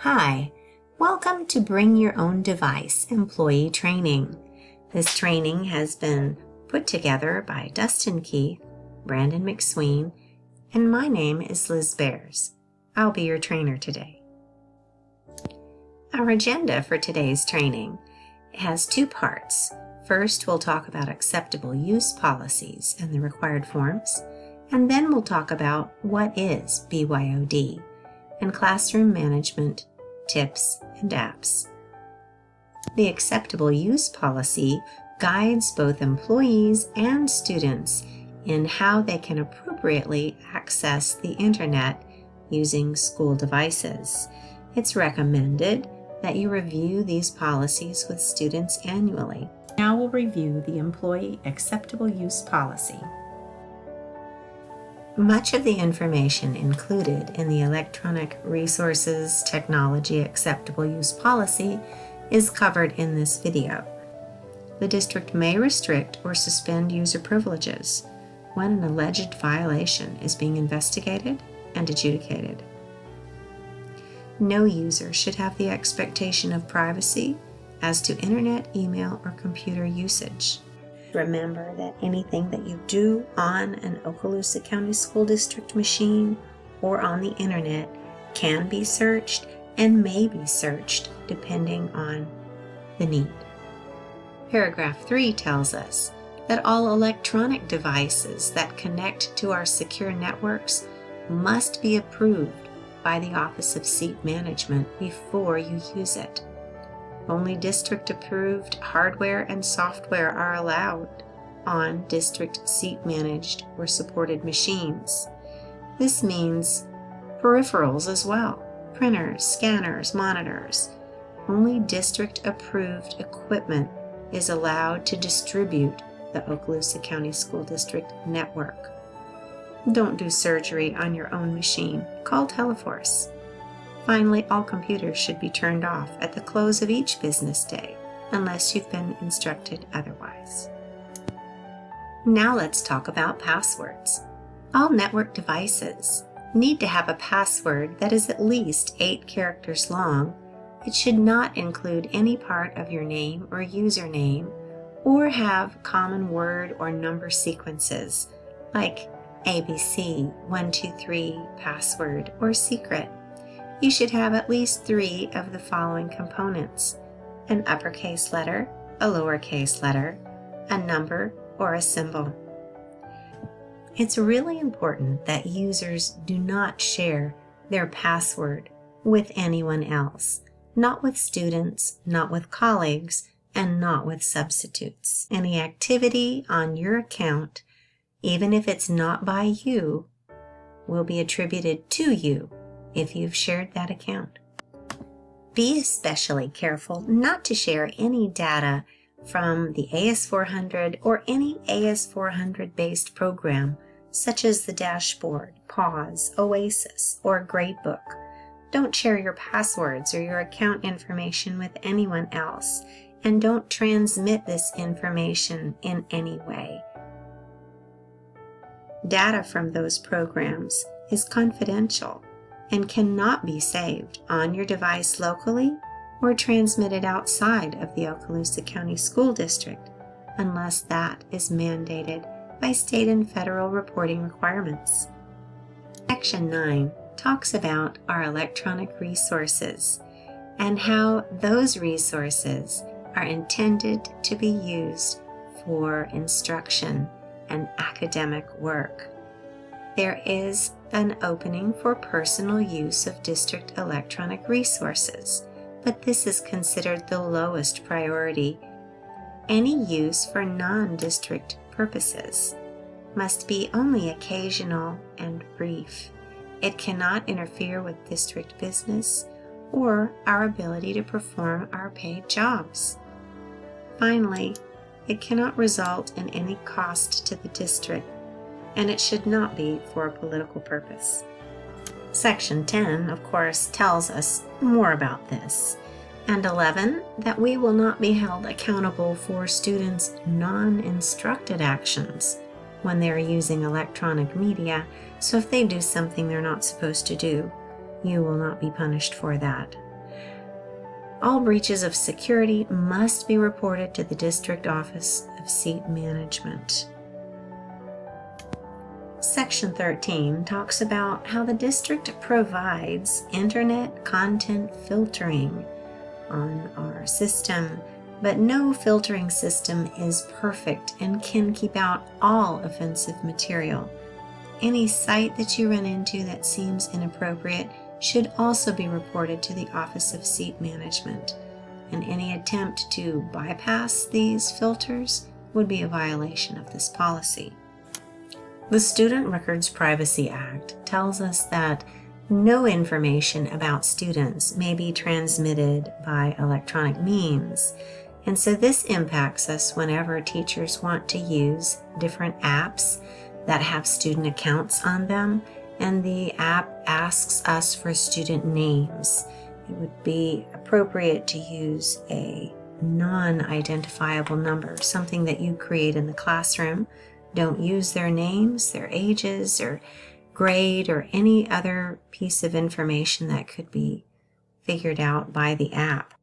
Hi, welcome to Bring Your Own Device Employee Training. This training has been put together by Dustin Keith, Brandon McSween, and my name is Liz Bears. I'll be your trainer today. Our agenda for today's training has two parts. First, we'll talk about acceptable use policies and the required forms, and then we'll talk about what is BYOD and classroom management tips and apps. The acceptable use policy guides both employees and students in how they can appropriately access the internet using school devices. It's recommended that you review these policies with students annually. Now we'll review the Employee Acceptable Use Policy. Much of the information included in the Electronic Resources Technology Acceptable Use Policy is covered in this video. The district may restrict or suspend user privileges when an alleged violation is being investigated and adjudicated. No user should have the expectation of privacy as to internet, email, or computer usage. Remember that anything that you do on an Okaloosa County School District machine or on the internet can be searched and may be searched depending on the need. Paragraph 3 tells us that all electronic devices that connect to our secure networks must be approved by the Office of Seat Management before you use it. Only district-approved hardware and software are allowed on district seat-managed or supported machines. This means peripherals as well, printers, scanners, monitors. Only district-approved equipment is allowed to distribute the Okaloosa County School District network. Don't do surgery on your own machine. Call Teleforce. Finally, all computers should be turned off at the close of each business day, unless you've been instructed otherwise. Now let's talk about passwords. All network devices need to have a password that is at least 8 characters long. It should not include any part of your name or username, or have common word or number sequences like ABC, 123, password, or secret. You should have at least 3 of the following components: an uppercase letter, a lowercase letter, a number, or a symbol. It's really important that users do not share their password with anyone else, not with students, not with colleagues, and not with substitutes. Any activity on your account, even if it's not by you, will be attributed to you if you've shared that account. Be especially careful not to share any data from the AS400 or any AS400 based program such as the Dashboard, Pause, Oasis, or Gradebook. Don't share your passwords or your account information with anyone else, and don't transmit this information in any way. Data from those programs is confidential and cannot be saved on your device locally or transmitted outside of the Okaloosa County School District unless that is mandated by state and federal reporting requirements. Section 9 talks about our electronic resources and how those resources are intended to be used for instruction and academic work. There is an opening for personal use of district electronic resources, but this is considered the lowest priority. Any use for non-district purposes must be only occasional and brief. It cannot interfere with district business or our ability to perform our paid jobs. Finally, it cannot result in any cost to the district, and it should not be for a political purpose. Section 10, of course, tells us more about this, and 11, that we will not be held accountable for students' non-instructed actions when they're using electronic media, so if they do something they're not supposed to do, you will not be punished for that. All breaches of security must be reported to the District Office of Seat Management. Section 13 talks about how the district provides internet content filtering on our system, but no filtering system is perfect and can keep out all offensive material. Any site that you run into that seems inappropriate should also be reported to the Office of Seat Management, and any attempt to bypass these filters would be a violation of this policy. The Student Records Privacy Act tells us that no information about students may be transmitted by electronic means, and so this impacts us whenever teachers want to use different apps that have student accounts on them, and the app asks us for student names. It would be appropriate to use a non-identifiable number, something that you create in the classroom. Don't use their names, their ages, or grade, or any other piece of information that could be figured out by the app.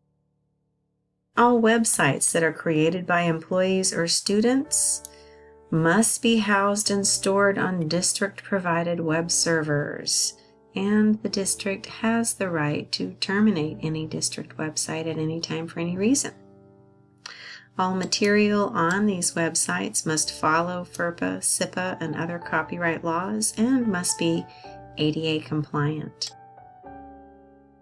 All websites that are created by employees or students must be housed and stored on district-provided web servers, and the district has the right to terminate any district website at any time for any reason. All material on these websites must follow FERPA, SIPA, and other copyright laws and must be ADA compliant.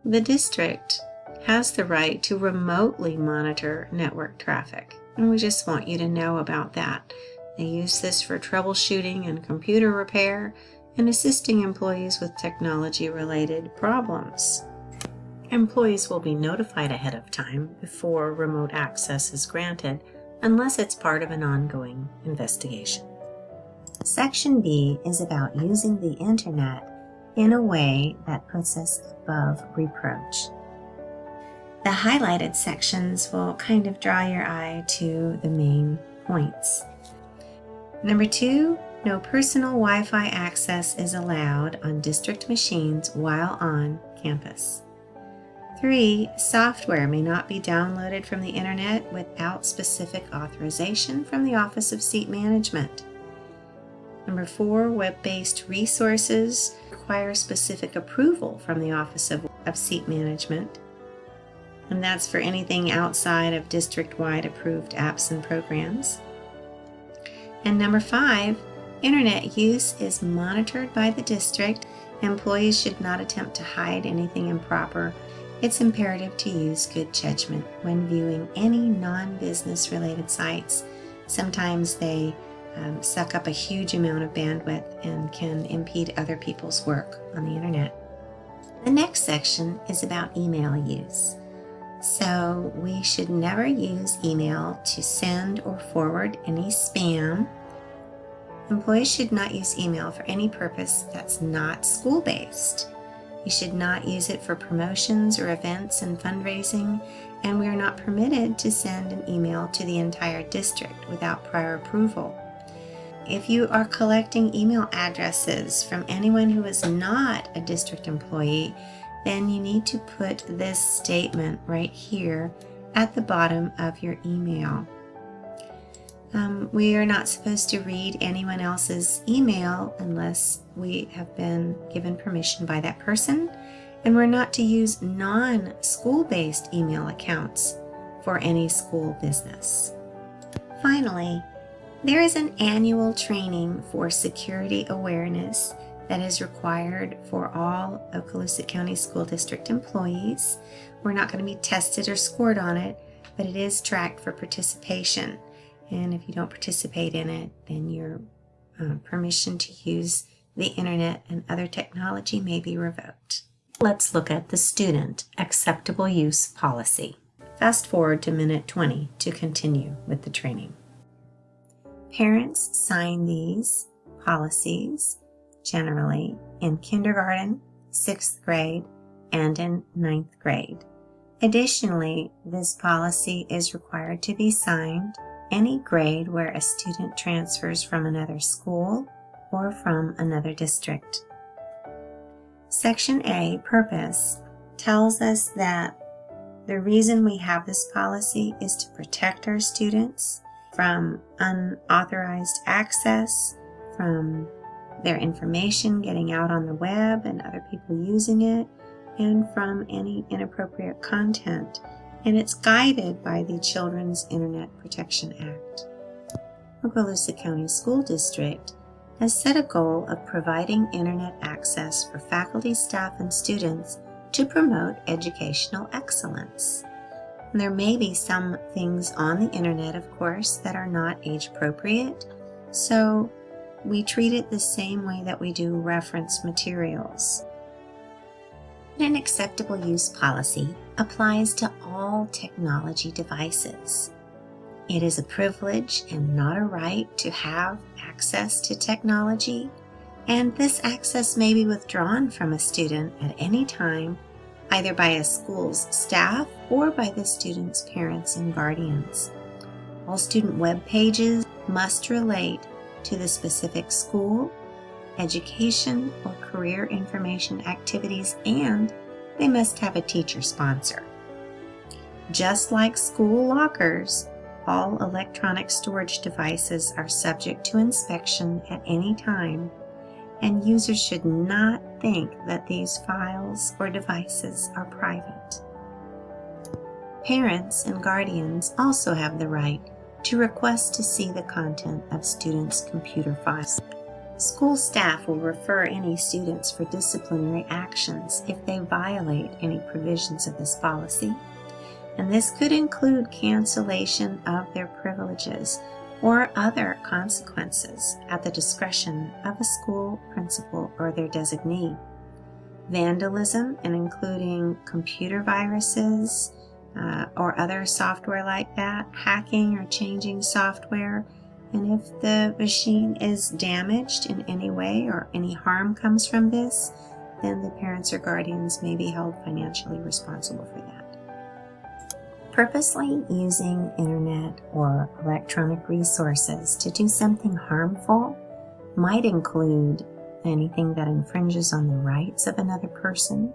The district has the right to remotely monitor network traffic, and we just want you to know about that. They use this for troubleshooting and computer repair and assisting employees with technology-related problems. Employees will be notified ahead of time before remote access is granted, unless it's part of an ongoing investigation. Section B is about using the internet in a way that puts us above reproach. The highlighted sections will kind of draw your eye to the main points. Number 2, no personal Wi-Fi access is allowed on district machines while on campus. 3, software may not be downloaded from the internet without specific authorization from the Office of Seat Management. Number 4, web-based resources require specific approval from the Office of Seat Management, and that's for anything outside of district-wide approved apps and programs. And number 5, internet use is monitored by the district. Employees should not attempt to hide anything improper. It's imperative to use good judgment when viewing any non-business related sites. Sometimes they suck up a huge amount of bandwidth and can impede other people's work on the internet. The next section is about email use. So we should never use email to send or forward any spam. Employees should not use email for any purpose that's not school-based. You should not use it for promotions or events and fundraising, and we are not permitted to send an email to the entire district without prior approval. If you are collecting email addresses from anyone who is not a district employee, then you need to put this statement right here at the bottom of your email. We are not supposed to read anyone else's email unless we have been given permission by that person, and we're not to use non-school-based email accounts for any school business. Finally, there is an annual training for security awareness that is required for all Okaloosa County School District employees. We're not going to be tested or scored on it, but it is tracked for participation. And if you don't participate in it, then your permission to use the internet and other technology may be revoked. Let's look at the Student Acceptable Use Policy. Fast forward to minute 20 to continue with the training. Parents sign these policies generally in kindergarten, 6th grade, and in 9th grade. Additionally, this policy is required to be signed any grade where a student transfers from another school or from another district. Section A, Purpose, tells us that The reason we have this policy is to protect our students from unauthorized access, from their information getting out on the web and other people using it, and from any inappropriate content. And it's guided by the Children's Internet Protection Act. Okaloosa County School District has set a goal of providing internet access for faculty, staff, and students to promote educational excellence. And there may be some things on the internet, of course, that are not age appropriate, so we treat it the same way that we do reference materials. An acceptable use policy applies to all technology devices. It is a privilege and not a right to have access to technology, and this access may be withdrawn from a student at any time, either by a school's staff or by the student's parents and guardians. All student web pages must relate to the specific school, education, or career information activities, and they must have a teacher sponsor. Just like school lockers, all electronic storage devices are subject to inspection at any time, and users should not think that these files or devices are private. Parents and guardians also have the right to request to see the content of students' computer files. School staff will refer any students for disciplinary actions if they violate any provisions of this policy, and this could include cancellation of their privileges or other consequences at the discretion of a school principal or their designee. Vandalism, and including computer viruses or other software like that, hacking or changing software, and if the machine is damaged in any way or any harm comes from this, then the parents or guardians may be held financially responsible for that. Purposely using internet or electronic resources to do something harmful might include anything that infringes on the rights of another person,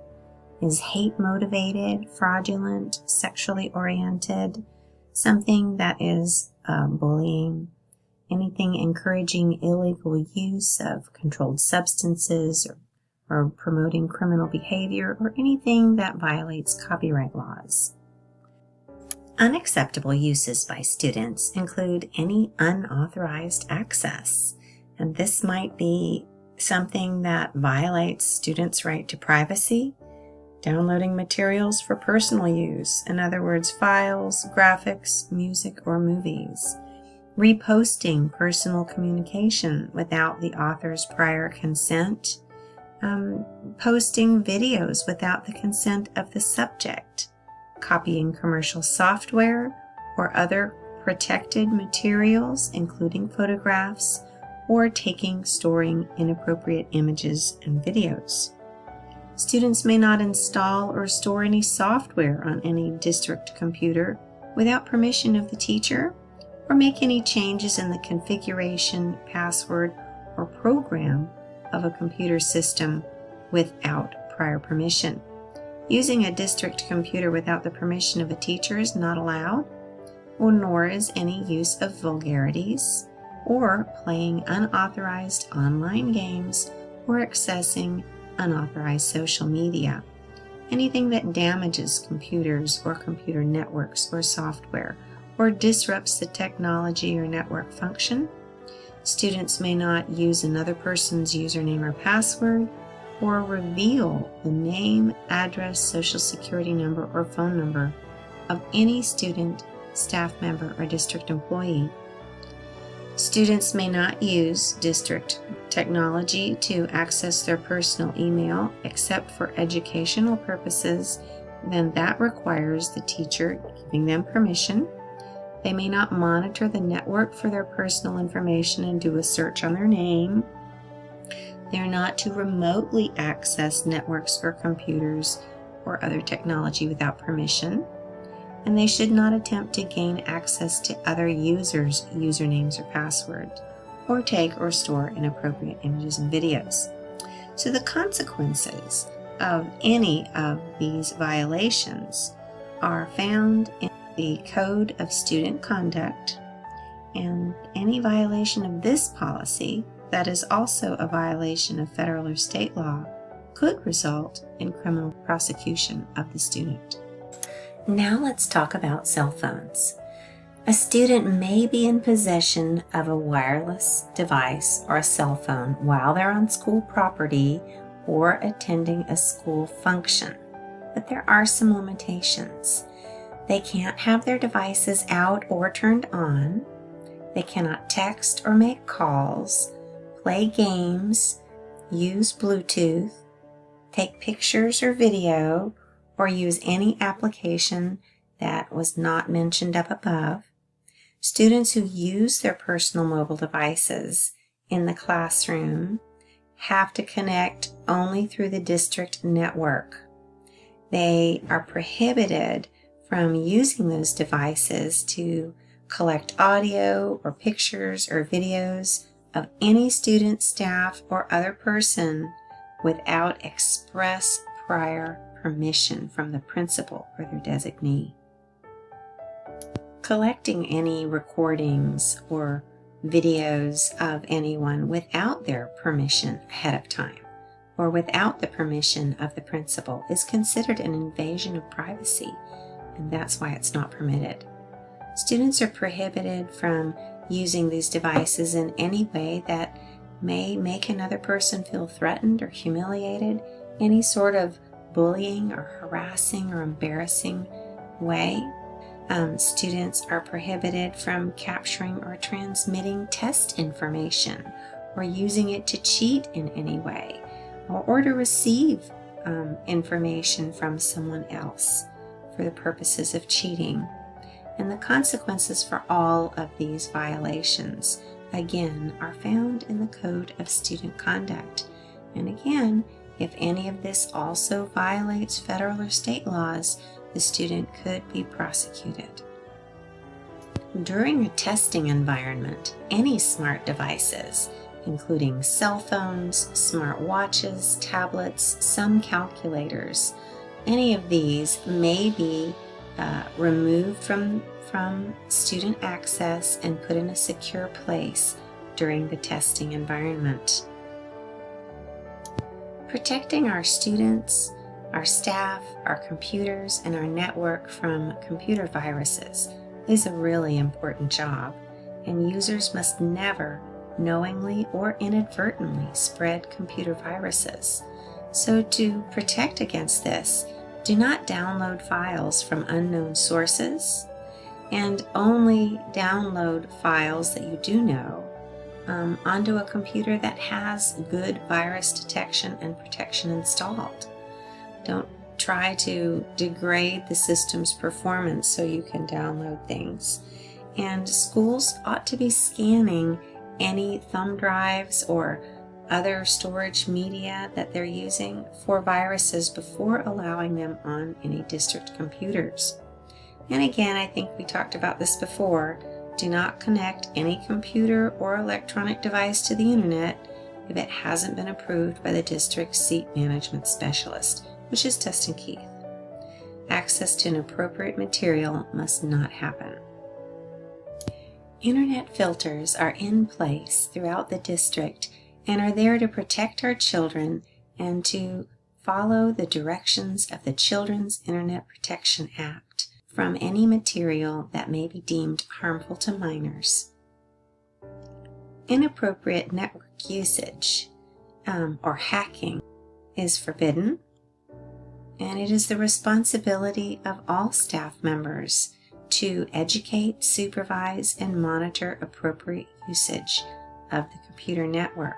is hate-motivated, fraudulent, sexually oriented, something that is bullying, anything encouraging illegal use of controlled substances or promoting criminal behavior, or anything that violates copyright laws. Unacceptable uses by students include any unauthorized access, and this might be something that violates students' right to privacy, downloading materials for personal use, in other words, files, graphics, music, or movies, reposting personal communication without the author's prior consent, posting videos without the consent of the subject, copying commercial software or other protected materials, including photographs, or storing inappropriate images and videos. Students may not install or store any software on any district computer without permission of the teacher, or make any changes in the configuration, password, or program of a computer system without prior permission. Using a district computer without the permission of a teacher is not allowed, nor is any use of vulgarities, or playing unauthorized online games, or accessing unauthorized social media. Anything that damages computers or computer networks or software, or disrupts the technology or network function. Students may not use another person's username or password, or reveal the name, address, social security number, or phone number of any student, staff member, or district employee. Students may not use district technology to access their personal email except for educational purposes, then that requires the teacher giving them permission. They may not monitor the network for their personal information and do a search on their name. They're not to remotely access networks or computers or other technology without permission. And they should not attempt to gain access to other users' usernames or passwords, or take or store inappropriate images and videos. So the consequences of any of these violations are found in the Code of Student Conduct, and any violation of this policy that is also a violation of federal or state law could result in criminal prosecution of the student. Now let's talk about cell phones. A student may be in possession of a wireless device or a cell phone while they're on school property or attending a school function, but there are some limitations. They can't have their devices out or turned on. They cannot text or make calls, play games, use Bluetooth, take pictures or video, or use any application that was not mentioned up above. Students who use their personal mobile devices in the classroom have to connect only through the district network. They are prohibited from using those devices to collect audio or pictures or videos of any student, staff, or other person without express prior permission from the principal or their designee. Collecting any recordings or videos of anyone without their permission ahead of time or without the permission of the principal is considered an invasion of privacy, and that's why it's not permitted. Students are prohibited from using these devices in any way that may make another person feel threatened or humiliated, any sort of bullying or harassing or embarrassing way. Students are prohibited from capturing or transmitting test information or using it to cheat in any way or to receive information from someone else for the purposes of cheating. And the consequences for all of these violations, again, are found in the Code of Student Conduct. And again, if any of this also violates federal or state laws, the student could be prosecuted. During a testing environment, any smart devices, including cell phones, smart watches, tablets, some calculators, any of these may be removed from student access and put in a secure place during the testing environment. Protecting our students, our staff, our computers, and our network from computer viruses is a really important job, and users must never knowingly or inadvertently spread computer viruses. So to protect against this, do not download files from unknown sources, and only download files that you do know onto a computer that has good virus detection and protection installed. Don't try to degrade the system's performance so you can download things. And schools ought to be scanning any thumb drives or other storage media that they're using for viruses before allowing them on any district computers. And again, I think we talked about this before, do not connect any computer or electronic device to the internet if it hasn't been approved by the district's seat management specialist, which is Tustin Keith. Access to an appropriate material must not happen. Internet filters are in place throughout the district and are there to protect our children and to follow the directions of the Children's Internet Protection Act from any material that may be deemed harmful to minors. Inappropriate network usage or hacking is forbidden, and it is the responsibility of all staff members to educate, supervise, and monitor appropriate usage of the computer network.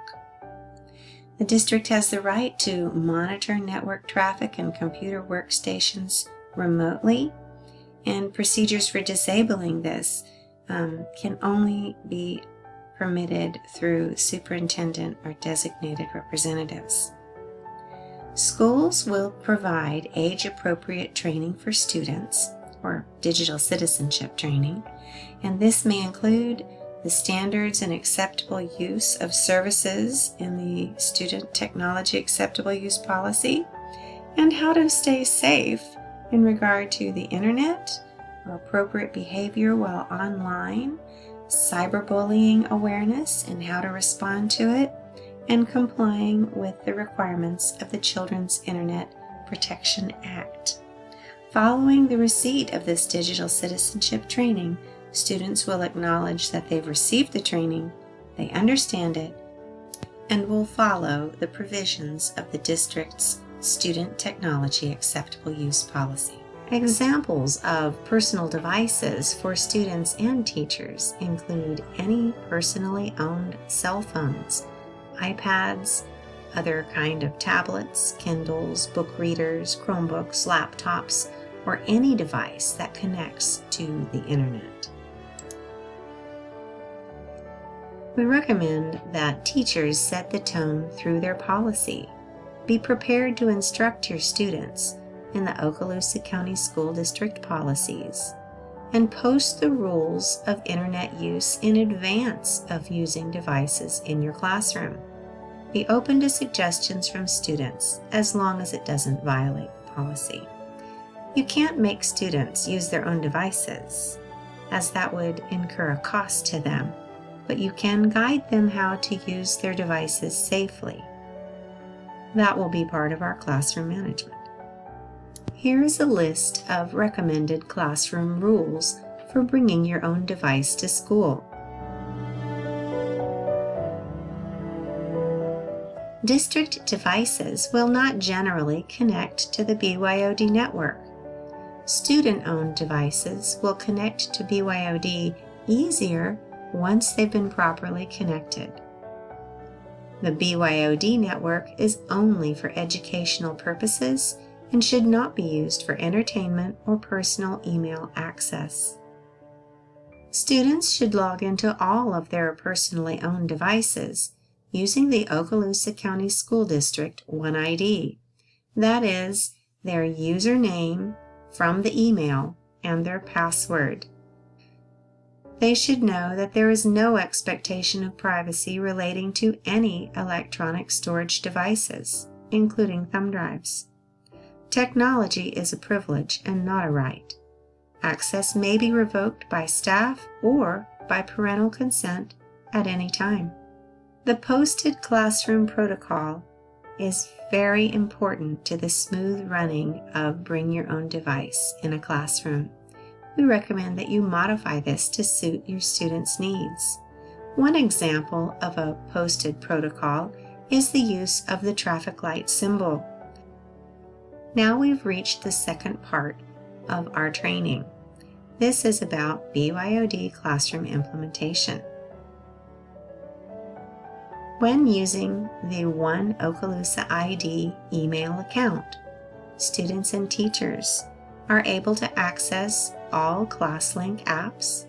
The district has the right to monitor network traffic and computer workstations remotely, and procedures for disabling this can only be permitted through superintendent or designated representatives. Schools will provide age-appropriate training for students, or digital citizenship training, and this may include the standards and acceptable use of services in the Student Technology Acceptable Use Policy, and how to stay safe in regard to the internet or appropriate behavior while online, cyberbullying awareness and how to respond to it, and complying with the requirements of the Children's Internet Protection Act. Following the receipt of this digital citizenship training, students will acknowledge that they've received the training, they understand it, and will follow the provisions of the district's Student Technology Acceptable Use Policy. Examples of personal devices for students and teachers include any personally owned cell phones, iPads, other kind of tablets, Kindles, book readers, Chromebooks, laptops, or any device that connects to the internet. We recommend that teachers set the tone through their policy. Be prepared to instruct your students in the Okaloosa County School District policies and post the rules of internet use in advance of using devices in your classroom. Be open to suggestions from students as long as it doesn't violate the policy. You can't make students use their own devices, as that would incur a cost to them, but you can guide them how to use their devices safely. That will be part of our classroom management. Here is a list of recommended classroom rules for bringing your own device to school. District devices will not generally connect to the BYOD network. Student-owned devices will connect to BYOD easier once they've been properly connected. The BYOD network is only for educational purposes and should not be used for entertainment or personal email access. Students should log into all of their personally owned devices using the Okaloosa County School District OneID. That is, their username from the email and their password. They should know that there is no expectation of privacy relating to any electronic storage devices, including thumb drives. Technology is a privilege and not a right. Access may be revoked by staff or by parental consent at any time. The posted classroom protocol is very important to the smooth running of Bring Your Own Device in a classroom. We recommend that you modify this to suit your students' needs. One example of a posted protocol is the use of the traffic light symbol. Now we've reached the second part of our training. This is about BYOD classroom implementation. When using the One Okaloosa ID email account, students and teachers are able to access all ClassLink apps,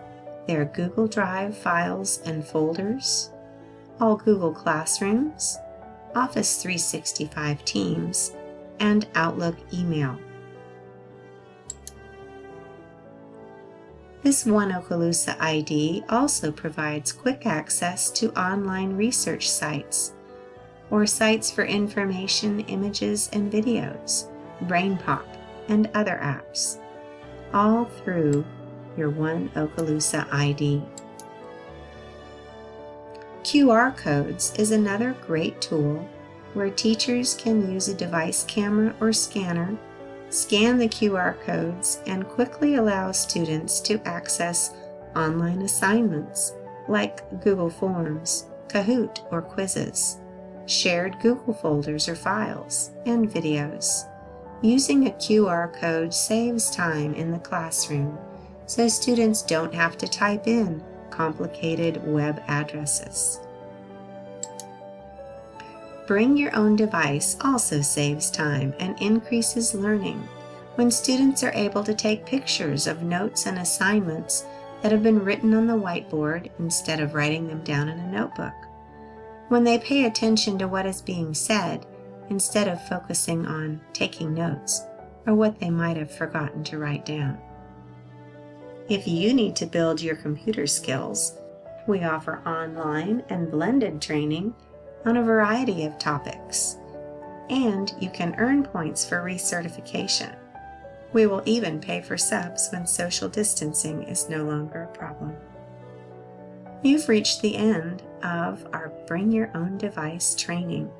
their Google Drive files and folders, all Google Classrooms, Office 365 Teams, and Outlook email. This One Okaloosa ID also provides quick access to online research sites or sites for information, images, and videos, BrainPop, and other apps, all through your One Okaloosa ID. QR codes is another great tool where teachers can use a device camera or scanner, scan the QR codes, and quickly allow students to access online assignments like Google Forms, Kahoot, or quizzes, shared Google folders or files, and videos. Using a QR code saves time in the classroom, so students don't have to type in complicated web addresses. Bring Your Own Device also saves time and increases learning when students are able to take pictures of notes and assignments that have been written on the whiteboard instead of writing them down in a notebook. When they pay attention to what is being said instead of focusing on taking notes or what they might have forgotten to write down. If you need to build your computer skills, we offer online and blended training on a variety of topics, and you can earn points for recertification. We will even pay for subs when social distancing is no longer a problem. You've reached the end of our Bring Your Own Device training.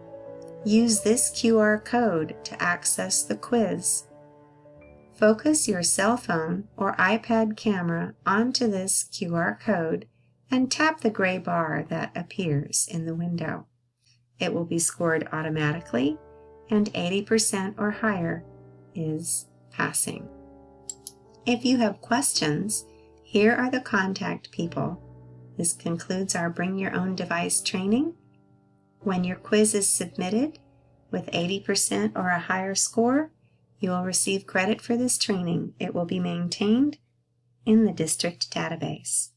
Use this QR code to access the quiz. Focus your cell phone or iPad camera onto this QR code and tap the gray bar that appears in the window. It will be scored automatically, and 80% or higher is passing. If you have questions, here are the contact people. This concludes our Bring Your Own Device training. When your quiz is submitted with 80% or a higher score, you will receive credit for this training. It will be maintained in the district database.